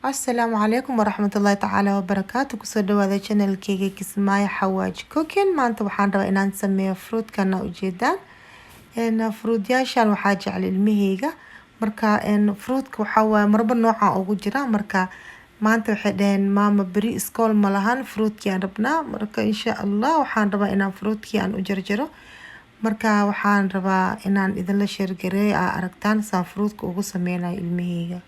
السلام عليكم ورحمة الله تعالى وبركاته kusoo dhawaada channelkayga Kismaayo Xawaaji Cooking maanta waxaan rabaa inaan sameeyo fruit kana ujeedaan fruit yaashan waxaa jecel ilmahayga marka fruitka waxa waaye marba nooca ugu jira marka maanta waxay dhaheen mama beri iskool ma lahan fruitkii aan rabnaa marka insha Allah waxaan rabaa inaan fruitkii aan u jarjaro marka waxaan rabaa inaan idinla share gareeyo aragtaan saan fruitka ugu sameynayo ilmahayga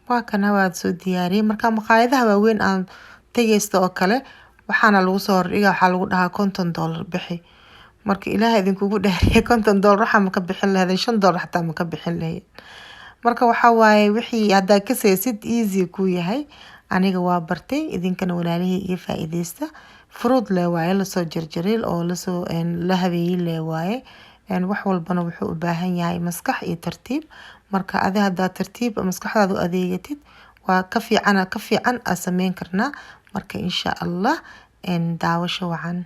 waa kana waad soo diyaariyay marka maqaayadaha waaweyn aan tagaysto oo kale waxaana lagu soo hordhigaa waxaa lagu dhahaa $50 bixi marka ilaahay idinkugu dhaariyay $50 waxa ma ka bixin lahayd $5 xataa ma ka bixin lahayd marka waxa waaye wixii hadda ka saysid easy ku yahay aniga waa bartay idinkana walaalihii iyo faa'iideysta fruit le waaye la soo jarjaray oo la soo la habeeyay le waaye wax walbana wuxuu u baahan yahay maskax iyo tartiib. Marka adi haddaad tartiib maskaxdaada u adeegatid waa ka fiican aa sameyn karnaa. Marka insha Allah daawasho wacan.